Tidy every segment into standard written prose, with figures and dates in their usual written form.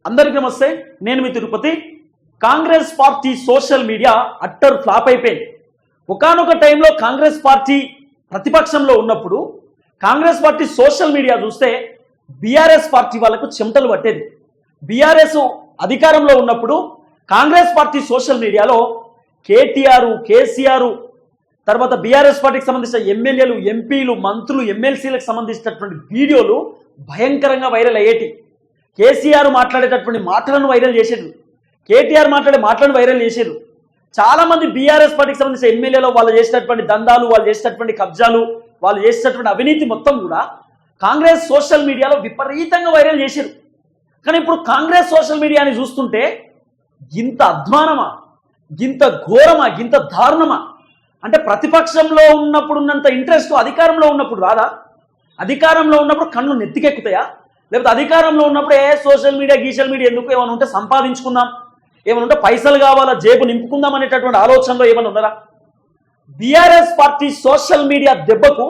అందరికీ నమస్తే, నేను మీ Tirupati. Congress party social media utter flop అయిపోయింది. ఒకానొక టైంలో కాంగ్రెస్ పార్టీ ప్రతిపక్షంలో ఉన్నప్పుడు కాంగ్రెస్ పార్టీ సోషల్ మీడియా చూస్తే బీఆర్ఎస్ పార్టీ వాళ్ళకు చెమటలు పట్టేది. బీఆర్ఎస్ అధికారంలో ఉన్నప్పుడు కాంగ్రెస్ పార్టీ సోషల్ మీడియాలో కేటీఆర్, కేసీఆర్, తర్వాత బీఆర్ఎస్ పార్టీకి సంబంధించిన ఎమ్మెల్యేలు, ఎంపీలు, మంత్రులు, ఎమ్మెల్సీలకు సంబంధించినటువంటి వీడియోలు భయంకరంగా వైరల్ అయ్యేటి. కేసీఆర్ మాట్లాడేటటువంటి మాటలను వైరల్ చేసేది, కేటీఆర్ మాట్లాడే మాటలను వైరల్ చేసేది. చాలామంది బీఆర్ఎస్ పార్టీకి సంబంధించిన ఎమ్మెల్యేలు వాళ్ళు చేసినటువంటి దందాలు, వాళ్ళు చేసినటువంటి కబ్జాలు, వాళ్ళు చేసినటువంటి అవినీతి మొత్తం కూడా కాంగ్రెస్ సోషల్ మీడియాలో విపరీతంగా వైరల్ చేశారు. కానీ ఇప్పుడు కాంగ్రెస్ సోషల్ మీడియాని చూస్తుంటే ఇంత అధ్వానమా, ఇంత ఘోరమా, ఇంత దారుణమా? అంటే ప్రతిపక్షంలో ఉన్నప్పుడు ఉన్నంత ఇంట్రెస్ట్ అధికారంలో ఉన్నప్పుడు రాదా? అధికారంలో ఉన్నప్పుడు కళ్ళు నెత్తికెక్కుతాయా? లేకపోతే అధికారంలో ఉన్నప్పుడు సోషల్ మీడియా, గీషల్ మీడియా ఎందుకు, ఏమైనా ఉంటే సంపాదించుకుందాం, ఏమైనా ఉంటే పైసలు కావాలా, జేబు నింపుకుందాం అనేటటువంటి ఆలోచనలో ఏమైనా ఉన్నారా? బీఆర్ఎస్ పార్టీ సోషల్ మీడియా దెబ్బకు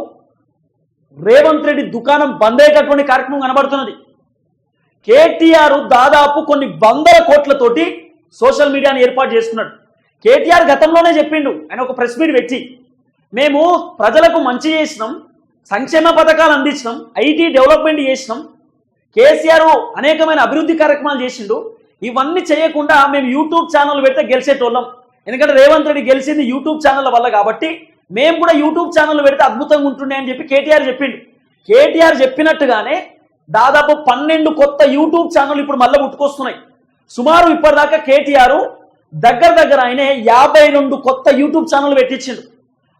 రేవంత్ రెడ్డి దుకాణం బంద్ అయ్యేటటువంటి కార్యక్రమం కనబడుతున్నది. కేటీఆర్ దాదాపు కొన్ని వందల కోట్లతోటి సోషల్ మీడియాని ఏర్పాటు చేసుకున్నాడు. కేటీఆర్ గతంలోనే చెప్పిండు, ఆయన ఒక ప్రెస్ మీట్ పెట్టి, మేము ప్రజలకు మంచి చేసినాం, సంక్షేమ పథకాలు అందించినాం, ఐటీ డెవలప్మెంట్ చేసినాం, కేసీఆర్ అనేకమైన అభివృద్ధి కార్యక్రమాలు చేసిండు, ఇవన్నీ చేయకుండా మేము యూట్యూబ్ ఛానల్ పెడితే గెలిచేటోళ్ళం. ఎందుకంటే రేవంత్ రెడ్డి గెలిచింది యూట్యూబ్ ఛానల్ వల్ల కాబట్టి మేము కూడా యూట్యూబ్ ఛానల్ పెడితే అద్భుతంగా ఉంటుండే అని చెప్పి కేటీఆర్ చెప్పిండు. కేటీఆర్ చెప్పినట్టుగానే దాదాపు 12 కొత్త యూట్యూబ్ ఛానల్ ఇప్పుడు మళ్ళీ పుట్టుకొస్తున్నాయి. సుమారు ఇప్పటిదాకా కేటీఆర్ దగ్గర ఆయన 52 కొత్త యూట్యూబ్ ఛానల్ పెట్టించిండు.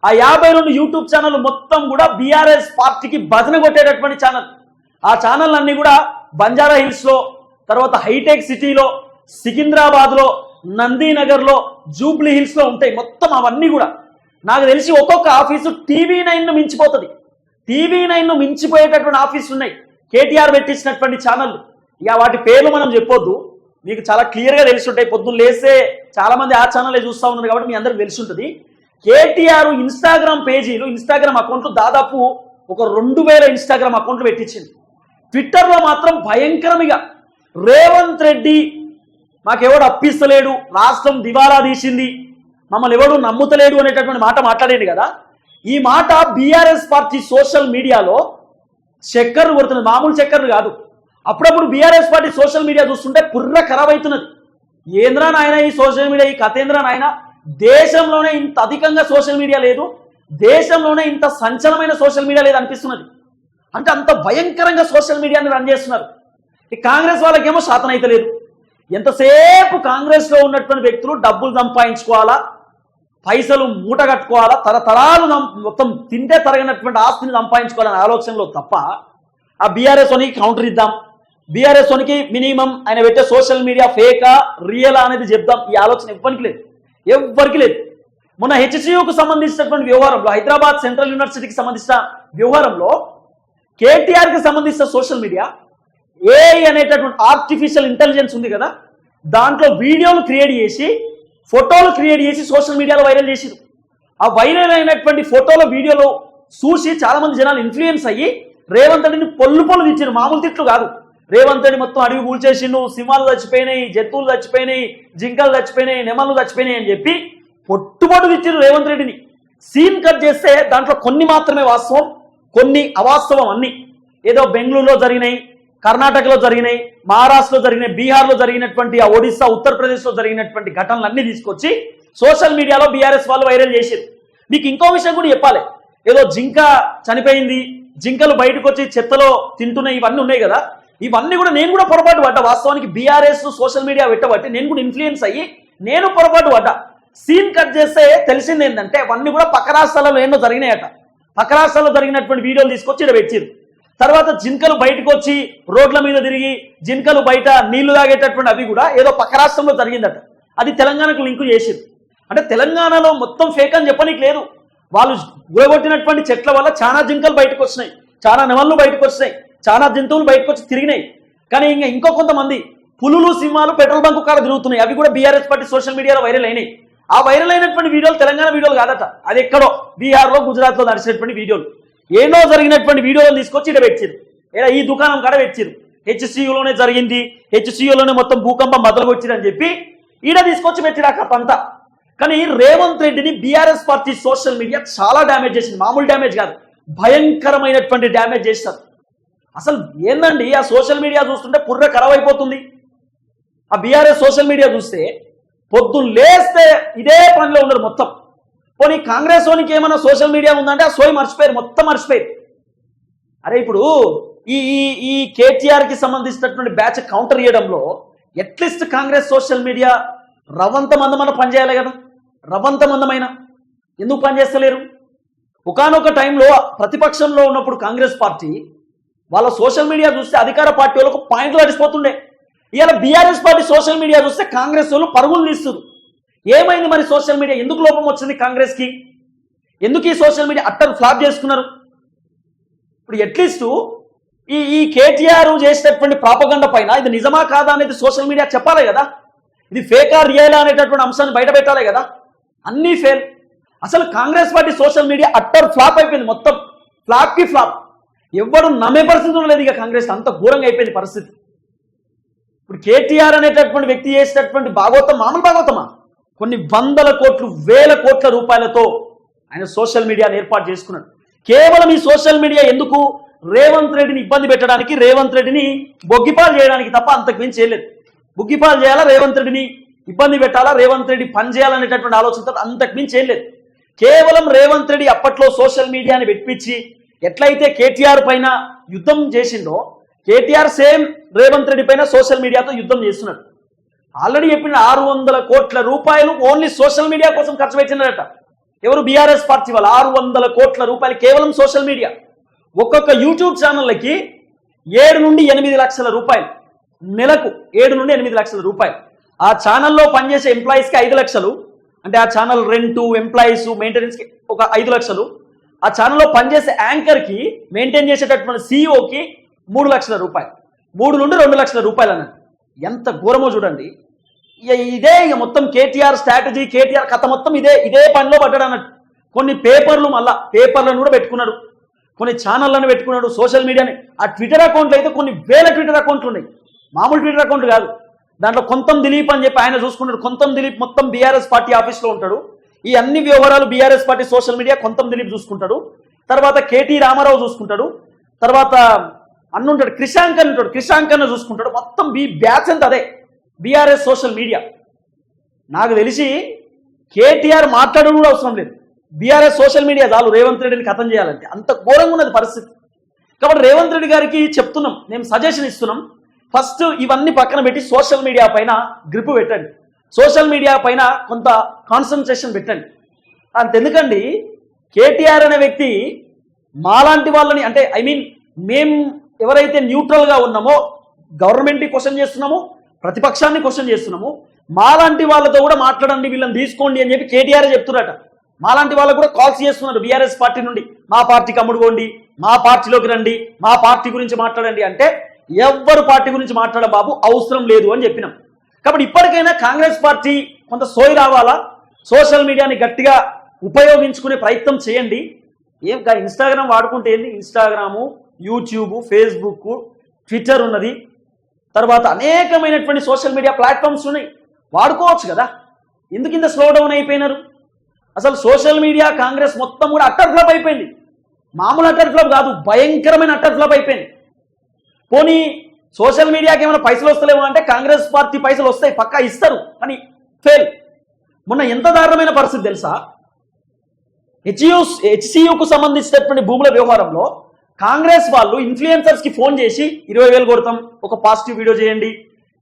ఆ 52 యూట్యూబ్ ఛానల్ మొత్తం కూడా బీఆర్ఎస్ పార్టీకి భజన కొట్టేటటువంటి ఛానల్. ఆ ఛానల్ అన్ని కూడా బంజారా హిల్స్లో, తర్వాత హైటెక్ సిటీలో, సికింద్రాబాద్లో, నందీనగర్లో, జూబ్లీ హిల్స్లో ఉంటాయి. మొత్తం అవన్నీ కూడా నాకు తెలిసి ఒక్కొక్క ఆఫీసు TV9ను మించిపోతుంది. TV9ను మించిపోయేటటువంటి ఆఫీసులు ఉన్నాయి కేటీఆర్ పెట్టించినటువంటి ఛానళ్ళు. ఇక వాటి పేర్లు మనం చెప్పొద్దు, మీకు చాలా క్లియర్గా తెలిసి ఉంటాయి. పొద్దున్న లేస్తే చాలామంది ఆ ఛానలే చూస్తూ ఉన్నారు కాబట్టి మీ అందరికి తెలిసి ఉంటుంది. కేటీఆర్ ఇన్స్టాగ్రామ్ పేజీలు, ఇన్స్టాగ్రామ్ అకౌంట్లు దాదాపు ఒక 2000 ఇన్స్టాగ్రామ్ అకౌంట్లు పెట్టించింది. ట్విట్టర్లో మాత్రం భయంకరంగా రేవంత్ రెడ్డి మాకెవడు అప్పిస్తలేడు, రాష్ట్రం దివాలా తీసింది, మమ్మల్ని ఎవడు నమ్ముతలేడు అనేటటువంటి మాట మాట్లాడేది కదా. ఈ మాట బీఆర్ఎస్ పార్టీ సోషల్ మీడియాలో చక్కర్లు కొడుతున్నది, మామూలు చక్కర్లు కాదు. అప్పుడప్పుడు బీఆర్ఎస్ పార్టీ సోషల్ మీడియా చూస్తుంటే పుర్ర ఖరాబ్ అవుతున్నది. ఏంద్రా నాయన ఈ సోషల్ మీడియా, ఈ కథేంద్రా నాయన, దేశంలోనే ఇంత అధికంగా సోషల్ మీడియా లేదు, దేశంలోనే ఇంత సంచలనమైన సోషల్ మీడియా లేదు అనిపిస్తున్నది. అంటే అంత భయంకరంగా సోషల్ మీడియాని రన్ చేస్తున్నారు. ఈ కాంగ్రెస్ వాళ్ళకేమో శాతం అయితే లేదు. ఎంతసేపు కాంగ్రెస్లో ఉన్నటువంటి వ్యక్తులు డబ్బులు సంపాదించుకోవాలా, పైసలు మూట కట్టుకోవాలా, తరతరాలు మొత్తం తింటే తరగనటువంటి ఆస్తిని సంపాదించుకోవాలనే ఆలోచనలో తప్ప ఆ బీఆర్ఎస్ ఓనికి కౌంటర్ ఇద్దాం, బీఆర్ఎస్ ఓనికి మినిమం ఆయన పెట్టే సోషల్ మీడియా ఫేకా రియలా అనేది చెప్దాం, ఈ ఆలోచన ఎవ్వరికి లేదు, ఎవ్వరికి లేదు. మొన్న హెచ్సియుకు సంబంధించినటువంటి వ్యవహారంలో, హైదరాబాద్ సెంట్రల్ యూనివర్సిటీకి సంబంధించిన వ్యవహారంలో కేటీఆర్కి సంబంధించిన సోషల్ మీడియా ఏఐ అనేటటువంటి ఆర్టిఫిషియల్ ఇంటెలిజెన్స్ ఉంది కదా, దాంట్లో వీడియోలు క్రియేట్ చేసి, ఫోటోలు క్రియేట్ చేసి సోషల్ మీడియాలో వైరల్ చేసారు. ఆ వైరల్ అయినటువంటి ఫోటోలు, వీడియోలు చూసి చాలామంది జనాలు ఇన్ఫ్లుయెన్స్ అయ్యి రేవంత్ రెడ్డిని పొల్లు తెచ్చారు. మామూలు తిట్లు కాదు. రేవంత్ రెడ్డి మొత్తం అడవి కూల్చేసిండు, సింహాలు చచ్చిపోయినాయి, జంతువులు చచ్చిపోయినాయి, జింకలు చచ్చిపోయినాయి, నెమళ్ళు చచ్చిపోయినాయి అని చెప్పి పొట్టు తెచ్చారు రేవంత్ రెడ్డిని. సీన్ కట్ చేస్తే దాంట్లో కొన్ని మాత్రమే వాస్తవం, కొన్ని అవాస్తవం. అన్ని ఏదో బెంగళూరులో జరిగినాయి, కర్ణాటకలో జరిగినాయి, మహారాష్ట్రలో జరిగినాయి, బీహార్లో జరిగినటువంటి, ఆ ఒడిస్సా, ఉత్తరప్రదేశ్లో జరిగినటువంటి ఘటనలన్నీ తీసుకొచ్చి సోషల్ మీడియాలో బీఆర్ఎస్ వాళ్ళు వైరల్ చేశారు. మీకు ఇంకో విషయం కూడా చెప్పాలి. ఏదో జింక చనిపోయింది, జింకలు బయటకు వచ్చి చెత్తలో తింటున్నాయి, ఇవన్నీ ఉన్నాయి కదా, ఇవన్నీ కూడా నేను కూడా పొరపాటు పడ్డా. వాస్తవానికి బీఆర్ఎస్ సోషల్ మీడియా పెట్టబట్టి నేను కూడా ఇన్ఫ్లుయెన్స్ అయ్యి నేను పొరపాటు పడ్డా. సీన్ కట్ చేస్తే తెలిసింది ఏంటంటే అవన్నీ కూడా పక్క రాష్ట్రాలలో ఎన్నో జరిగినాయట. పక్క రాష్ట్రాల్లో జరిగినటువంటి వీడియోలు తీసుకొచ్చి ఇక్కడ పెట్టారు. తర్వాత జింకలు బయటకు వచ్చి రోడ్ల మీద తిరిగి జింకలు బయట నీళ్లు తాగేటటువంటి అవి కూడా ఏదో పక్క రాష్ట్రంలో జరిగిందట. అది తెలంగాణకు లింకు చేసారు. అంటే తెలంగాణలో మొత్తం ఫేక్ అని చెప్పనీకి లేదు. వాళ్ళు గురగొట్టినటువంటి చెట్ల వల్ల చాలా జింకలు బయటకు వచ్చినాయి, చాలా నెమళ్ళు బయటకు వచ్చినాయి, చాలా జంతువులు బయటకు వచ్చి తిరిగినాయి. కానీ ఇంకో కొంతమంది పులులు, సింహాలు పెట్రోల్ బంకు కాడ తిరుగుతున్నాయి. అవి కూడా బీఆర్ఎస్ పార్టీ సోషల్ మీడియాలో వైరల్ అయినాయి. ఆ వైరల్ అయినటువంటి వీడియోలు తెలంగాణ వీడియోలు కాదట, అది ఎక్కడో బీహార్లో, గుజరాత్లో నడిచినటువంటి వీడియోలు. ఏదో జరిగినటువంటి వీడియోలు తీసుకొచ్చి ఇక్కడ పెట్టారు. ఈ దుకాణం కాడ పెట్టారు. హెచ్సియులోనే జరిగింది, హెచ్సియులోనే మొత్తం భూకంపం మొదలుకొచ్చిందని చెప్పి ఈడ తీసుకొచ్చి పెట్టిరా కథంతా. కానీ రేవంత్ రెడ్డిని బీఆర్ఎస్ పార్టీ సోషల్ మీడియా చాలా డ్యామేజ్ చేసింది. మామూలు డ్యామేజ్ కాదు, భయంకరమైనటువంటి డ్యామేజ్ చేస్తారు. అసలు ఏందండి ఆ సోషల్ మీడియా చూస్తుంటే పుర్ర ఖరాబ్ అయిపోతుంది. ఆ బీఆర్ఎస్ సోషల్ మీడియా చూస్తే పొద్దున్న లేస్తే ఇదే పనిలో ఉన్నారు మొత్తం. పోనీ కాంగ్రెస్ వానికి ఏమైనా సోషల్ మీడియా ఉందంటే ఆ సోయి మర్చిపోయారు, మొత్తం మర్చిపోయారు. అరే ఇప్పుడు ఈ ఈ కేటీఆర్కి సంబంధించినటువంటి బ్యాచ్ కౌంటర్ చేయడంలో అట్లీస్ట్ కాంగ్రెస్ సోషల్ మీడియా రవంత మందమైన పనిచేయాలి కదా. రవంత మందమైన ఎందుకు పనిచేస్తలేరు? ఒకానొక టైంలో ప్రతిపక్షంలో ఉన్నప్పుడు కాంగ్రెస్ పార్టీ వాళ్ళ సోషల్ మీడియా చూస్తే అధికార పార్టీ వాళ్ళకు పాయింట్లు అడిచిపోతుండే. ఇవాళ బీఆర్ఎస్ పార్టీ సోషల్ మీడియా చూస్తే కాంగ్రెస్ వాళ్ళు పరుగులు తీస్తున్నారు. ఏమైంది మరి సోషల్ మీడియా? ఎందుకు లోపం వచ్చింది కాంగ్రెస్కి? ఎందుకు ఈ సోషల్ మీడియా అట్టర్ ఫ్లాప్ చేసుకున్నారు? ఇప్పుడు అట్లీస్ట్ ఈ కేటీఆర్ చేసేటటువంటి ప్రాపగండ పైన ఇది నిజమా కాదా అనేది సోషల్ మీడియా చెప్పాలి కదా. ఇది ఫేకా రియలా అనేటటువంటి అంశాన్ని బయట పెట్టాలి కదా. అన్నీ ఫెయిల్. అసలు Congress party social media utter flop అయిపోయింది, మొత్తం ఫ్లాప్కి ఫ్లాప్. ఎవ్వరు నమ్మే పరిస్థితి లేదు ఇక కాంగ్రెస్, అంత ఘోరంగా అయిపోయింది పరిస్థితి. ఇప్పుడు కేటీఆర్ అనేటటువంటి వ్యక్తి చేసేటటువంటి భాగవతం మామూలు భాగవతమా? కొన్ని వందల కోట్లు వేల కోట్ల రూపాయలతో ఆయన సోషల్ మీడియాని ఏర్పాటు చేసుకున్నాడు. కేవలం ఈ సోషల్ మీడియా ఎందుకు? రేవంత్ రెడ్డిని ఇబ్బంది పెట్టడానికి, రేవంత్ రెడ్డిని బొగ్గిపాలు చేయడానికి తప్ప అంతకు మించి చేయలేదు. బొగ్గిపాలు చేయాలా, రేవంత్ రెడ్డిని ఇబ్బంది పెట్టాలా, రేవంత్ రెడ్డి పని చేయాలనేటటువంటి ఆలోచనతో అంతకు మించి చేయలేదు. కేవలం రేవంత్ రెడ్డి అప్పట్లో సోషల్ మీడియాని పెట్టించి ఎట్లయితే కేటీఆర్ పైన యుద్ధం చేసిండో కేటీఆర్ సేమ్ రేవంత్ రెడ్డి పైన సోషల్ మీడియాతో యుద్ధం చేస్తున్నాడు. ఆల్రెడీ చెప్పిన 600 కోట్ల రూపాయలు ఓన్లీ సోషల్ మీడియా కోసం ఖర్చు పెట్టినారట. ఎవరు? బీఆర్ఎస్ పార్టీ వాళ్ళు 600 కోట్ల రూపాయలు కేవలం సోషల్ మీడియా. ఒక్కొక్క యూట్యూబ్ ఛానళ్ళకి 7 నుండి 8 లక్షల రూపాయలు నెలకు, 7 నుండి 8 లక్షల రూపాయలు. ఆ ఛానల్లో పనిచేసే ఎంప్లాయీస్కి 5 లక్షలు, అంటే ఆ ఛానల్ రెంటు, ఎంప్లాయీస్, మెయింటెనెన్స్కి ఒక 5 లక్షలు. ఆ ఛానల్లో పనిచేసే యాంకర్కి, మెయింటైన్ చేసేటటువంటి సీఈఓకి 3 లక్షల రూపాయలు, 3 నుండి 2 లక్షల రూపాయలు అన్నట్టు. ఎంత ఘోరమో చూడండి. ఇదే ఇక మొత్తం కేటీఆర్ స్ట్రాటజీ, కేటీఆర్ కథ మొత్తం ఇదే పనిలో పడ్డాడు అన్నట్టు. కొన్ని పేపర్లు, మళ్ళా పేపర్లను కూడా పెట్టుకున్నాడు, కొన్ని ఛానళ్లను పెట్టుకున్నాడు, సోషల్ మీడియాని. ఆ ట్విట్టర్ అకౌంట్లు అయితే కొన్ని వేల ట్విట్టర్ అకౌంట్లు ఉన్నాయి, మామూలు ట్విట్టర్ అకౌంట్లు కాదు. దాంట్లో కొంతం దిలీప్ అని చెప్పి ఆయన చూసుకుంటాడు. కొంతం దిలీప్ మొత్తం బీఆర్ఎస్ పార్టీ ఆఫీస్లో ఉంటాడు. ఈ అన్ని వ్యవహారాలు బీఆర్ఎస్ పార్టీ సోషల్ మీడియా కొంతం దిలీప్ చూసుకుంటాడు. తర్వాత కేటీ రామారావు చూసుకుంటాడు. తర్వాత అన్నుంటాడు, క్రిషాంక్ అని ఉంటాడు, క్రిషాంక్ అన్న చూసుకుంటాడు. మొత్తం బ్యాచ్ అంతా అదే బీఆర్ఎస్ సోషల్ మీడియా. నాకు తెలిసి కేటీఆర్ మాట్లాడడం కూడా అవసరం లేదు, బీఆర్ఎస్ సోషల్ మీడియా చాలు రేవంత్ రెడ్డిని ఖతం చేయాలంటే. అంత ఘోరంగా ఉన్నది పరిస్థితి. కాబట్టి రేవంత్ రెడ్డి గారికి చెప్తున్నాం, మేము సజెషన్ ఇస్తున్నాం, ఫస్ట్ ఇవన్నీ పక్కన పెట్టి సోషల్ మీడియా పైన గ్రిప్ పెట్టండి, సోషల్ మీడియా పైన కొంత కాన్సన్ట్రేషన్ పెట్టండి. అంతెందుకండి, కేటీఆర్ అనే వ్యక్తి మాలాంటి వాళ్ళని, అంటే మేము ఎవరైతే న్యూట్రల్గా ఉన్నామో, గవర్నమెంట్ని క్వశ్చన్ చేస్తున్నాము, ప్రతిపక్షాన్ని క్వశ్చన్ చేస్తున్నాము, మాలాంటి వాళ్ళతో కూడా మాట్లాడండి, వీళ్ళని తీసుకోండి అని చెప్పి కేటీఆర్ చెప్తున్నారట. మాలాంటి వాళ్ళకు కూడా కాల్స్ చేస్తున్నారు బీఆర్ఎస్ పార్టీ నుండి, మా పార్టీకి అమ్ముడుకోండి, మా పార్టీలోకి రండి, మా పార్టీ గురించి మాట్లాడండి అంటే ఎవ్వరు పార్టీ గురించి మాట్లాడ బాబు అవసరం లేదు అని చెప్పినాం. కాబట్టి ఇప్పటికైనా కాంగ్రెస్ పార్టీ కొంత సోయి రావాలా, సోషల్ మీడియాని గట్టిగా ఉపయోగించుకునే ప్రయత్నం చేయండి. ఇన్స్టాగ్రామ్ వాడుకుంటే ఏంది? ఇన్స్టాగ్రాము, యూట్యూబ్, ఫేస్బుక్, ట్విట్టర్ ఉన్నది, తర్వాత అనేకమైనటువంటి సోషల్ మీడియా ప్లాట్ఫామ్స్ ఉన్నాయి, వాడుకోవచ్చు కదా. ఎందుకు ఇంత స్లో డౌన్ అయిపోయినారు? అసలు సోషల్ మీడియా కాంగ్రెస్ మొత్తం కూడా అట్టర్ ఫ్లాప్ అయిపోయింది. మామూలు అట్టర్ ఫ్లాప్ కాదు, భయంకరమైన అట్టర్ ఫ్లాప్ అయిపోయింది. పోనీ సోషల్ మీడియాకి ఏమైనా పైసలు వస్తలేమో అంటే కాంగ్రెస్ పార్టీ పైసలు వస్తాయి, పక్కా ఇస్తారు, కానీ ఫెయిల్. మొన్న ఎంత దారుణమైన పరిస్థితి తెలుసా? హెచ్సియుకు సంబంధించినటువంటి భూముల వ్యవహారంలో కాంగ్రెస్ వాళ్ళు ఇన్ఫ్లుయెన్సర్స్కి ఫోన్ చేసి 20,000 కొడతాం ఒక పాజిటివ్ వీడియో చేయండి,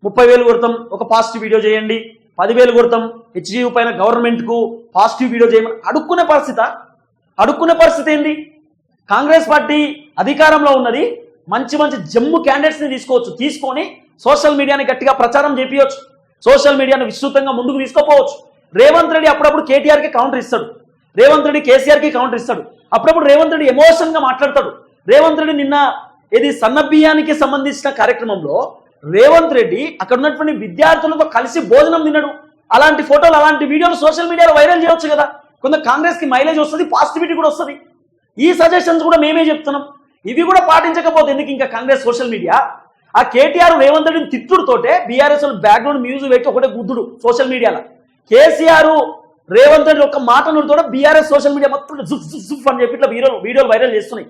30,000 కొడతాం ఒక పాజిటివ్ వీడియో చేయండి, 10,000 కొడతాం హెచ్సియు పైన గవర్నమెంట్కు పాజిటివ్ వీడియో చేయమని అడుక్కునే పరిస్థితి ఏంది? కాంగ్రెస్ పార్టీ అధికారంలో ఉన్నది, మంచి మంచి జమ్ము క్యాండిడేట్స్ని తీసుకొని సోషల్ మీడియాని గట్టిగా ప్రచారం చేపించవచ్చు, సోషల్ మీడియాను విస్తృతంగా ముందుకు తీసుకోపోవచ్చు. రేవంత్ రెడ్డి అప్పుడప్పుడు కేటీఆర్కి కౌంటర్ ఇస్తాడు, రేవంత్ రెడ్డి కేసీఆర్కి కౌంటర్ ఇస్తాడు, అప్పుడప్పుడు రేవంత్ రెడ్డి ఎమోషన్గా మాట్లాడతాడు. రేవంత్ రెడ్డి నిన్న ఇది సన్నబియ్యానికి సంబంధించిన కార్యక్రమంలో రేవంత్ రెడ్డి అక్కడ ఉన్నటువంటి విద్యార్థులతో కలిసి భోజనం తిన్నాడు. అలాంటి ఫోటోలు, అలాంటి వీడియోలు సోషల్ మీడియాలో వైరల్ చేయవచ్చు కదా. కొంత కాంగ్రెస్కి మైలేజ్ వస్తుంది, పాజిటివిటీ కూడా వస్తుంది. ఈ సజెషన్స్ కూడా మేమే చెప్తున్నాం. ఇవి కూడా పాటించకపోతే ఎందుకు ఇంకా కాంగ్రెస్ సోషల్ మీడియా? ఆ కేటీఆర్ రేవంత్ రెడ్డిని తిట్టుడుతోటే బీఆర్ఎస్ బ్యాక్గ్రౌండ్ మ్యూజిక్ పెట్టి ఒకటే గుద్దుడు సోషల్ మీడియాలో. కేసీఆర్ రేవంత్ రెడ్డి ఒక మాట నూరుతోటే బీఆర్ఎస్ సోషల్ మీడియా మొత్తం జుఫ్ అని చెప్పి ఇట్లా వీడియోలు వైరల్ చేస్తున్నాయి.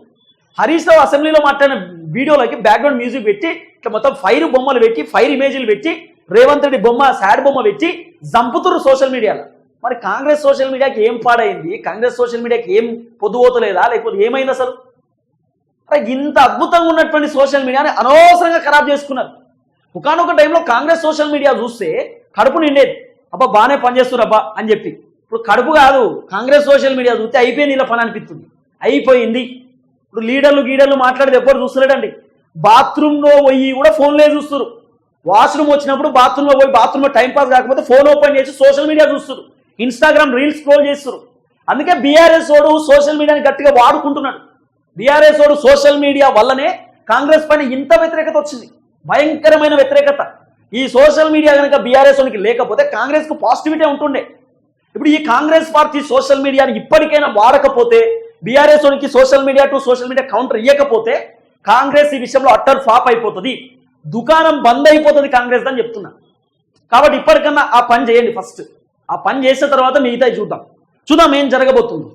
హరీష్ రావు అసెంబ్లీలో మాట్లాడిన వీడియోలకి బ్యాక్గ్రౌండ్ మ్యూజిక్ పెట్టి ఇట్లా మొత్తం ఫైర్ బొమ్మలు పెట్టి ఫైర్ ఇమేజ్లు పెట్టి రేవంత్ రెడ్డి బొమ్మ సాడ్ బొమ్మ పెట్టి చంపుతున్నారు సోషల్ మీడియాలో. మరి కాంగ్రెస్ సోషల్ మీడియాకి ఏం పాడైంది? కాంగ్రెస్ సోషల్ మీడియాకి ఏం పొద్దుపోతలేదా? లేకపోతే ఏమైంది అసలు? అరే ఇంత అద్భుతంగా ఉన్నటువంటి సోషల్ మీడియాని అనవసరంగా ఖరాబ్ చేసుకున్నారు. ఒకనొక టైంలో కాంగ్రెస్ సోషల్ మీడియా చూస్తే కడుపు నిండేది, అబ్బా బాగానే పనిచేస్తున్నారు అబ్బా అని చెప్పి. ఇప్పుడు కడుపు కాదు, కాంగ్రెస్ సోషల్ మీడియా చూస్తే అయిపోయింది ఇలా పని అనిపిస్తుంది, అయిపోయింది. ఇప్పుడు లీడర్లు మాట్లాడేది ఎప్పుడు చూస్తలేడండి. బాత్రూంలో పోయి కూడా ఫోన్లే చూస్తారు. వాష్రూమ్ వచ్చినప్పుడు బాత్రూంలో పోయి బాత్రూంలో టైంపాస్ కాకపోతే ఫోన్ ఓపెన్ చేసి సోషల్ మీడియా చూస్తారు, ఇన్స్టాగ్రామ్ రీల్స్ స్క్రోల్ చేస్తారు. అందుకే బీఆర్ఎస్ వాడు సోషల్ మీడియాని గట్టిగా వాడుకుంటున్నాడు. బీఆర్ఎస్ వాడు సోషల్ మీడియా వల్లనే కాంగ్రెస్ పైన ఇంత వ్యతిరేకత వచ్చింది, భయంకరమైన వ్యతిరేకత. ఈ సోషల్ మీడియా కనుక బీఆర్ఎస్ వానికి లేకపోతే కాంగ్రెస్కు పాజిటివిటీ ఉంటుండే. ఇప్పుడు ఈ కాంగ్రెస్ పార్టీ సోషల్ మీడియాని ఇప్పటికైనా వాడకపోతే, బీఆర్ఎస్ వానికి social media to social media counter ఇవ్వకపోతే కాంగ్రెస్ ఈ విషయంలో అట్టర్ ఫ్లాప్ అయిపోతుంది, దుకాణం బంద్ అయిపోతుంది కాంగ్రెస్ అని చెప్తున్నా. కాబట్టి ఇప్పటికన్నా ఆ పని చేయండి. ఫస్ట్ ఆ పని చేసిన తర్వాత మిగతా చూద్దాం ఏం జరగబోతుందో.